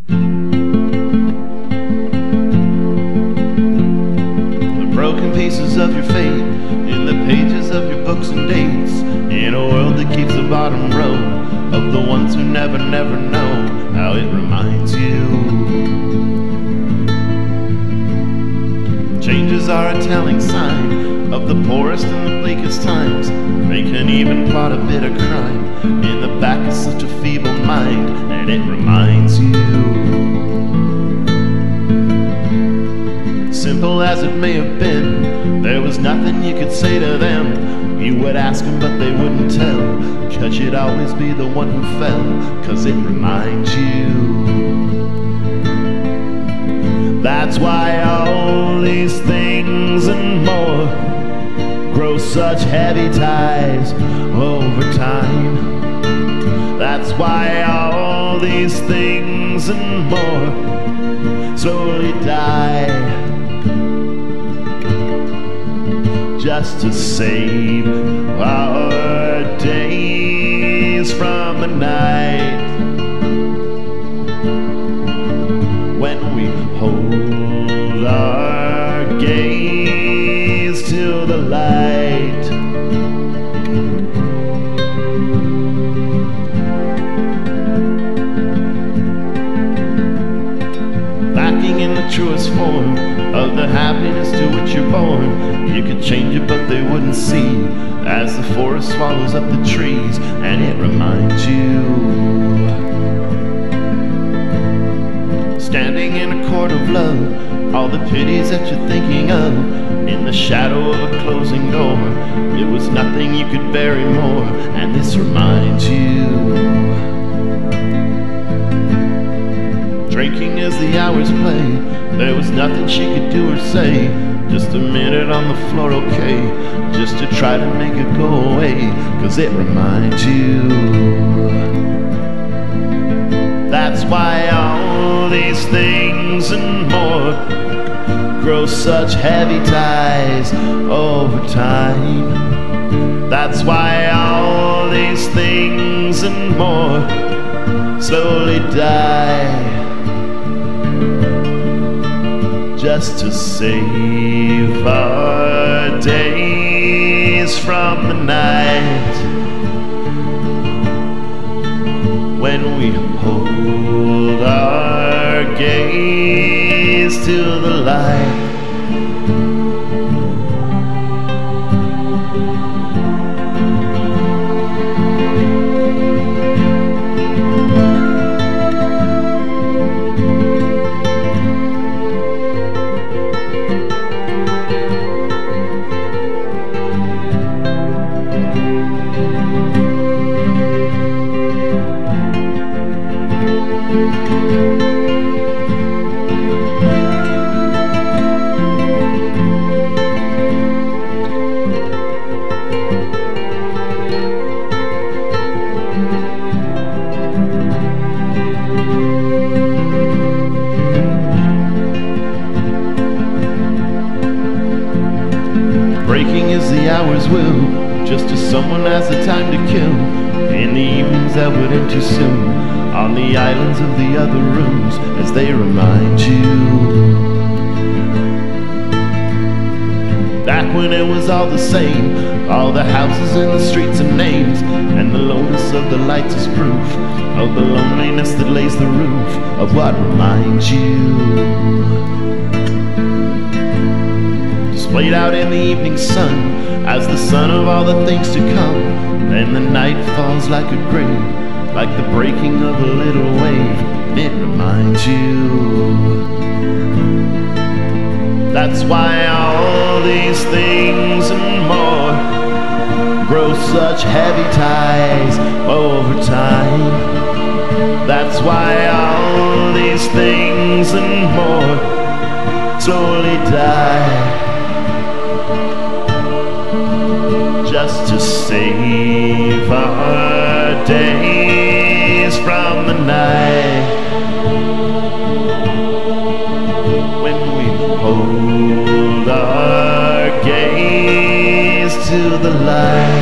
The broken pieces of your fate in the pages of your books and dates, in a world that keeps the bottom row of the ones who never know how it reminds you. Changes are a telling sign of the poorest and the bleakest times. They can even plot a bit of crime in the back of such a feeble mind, and it reminds you. Simple as it may have been, there was nothing you could say to them. You would ask them but they wouldn't tell, 'cause you'd always be the one who fell, 'cause it reminds you. That's why all these things and more grow such heavy ties over time. That's why all these things and more slowly die, just to save our days from the night when we hold our gaze to the light. Lacking in the truest form of the happiness to which you're born, you could change it but they wouldn't see, as the forest swallows up the trees, and it reminds you. Standing in a court of love, all the pities that you're thinking of, in the shadow of a closing door, it was nothing you could bury more, and this reminds you. Drinking as the hours play, there was nothing she could do or say, just a minute on the floor, okay, just to try to make it go away, 'cause it reminds you. That's why all these things and more grow such heavy ties over time. That's why all these things and more slowly die, just to save our days from the night when we hold our gaze to the light. Breaking as the hours will, just as someone has the time to kill, in the evenings that would end too soon, on the islands of the other rooms, as they remind you. Back when it was all the same, all the houses and the streets and names, and the lowness of the lights is proof of the loneliness that lays the roof of what reminds you. Displayed out in the evening sun, as the sun of all the things to come, then the night falls like a grave, like the breaking of a little wave, it reminds you. That's why all these things and more grow such heavy ties over time. That's why all these things and more slowly die, just to save our days from the night when we hold our gaze to the light.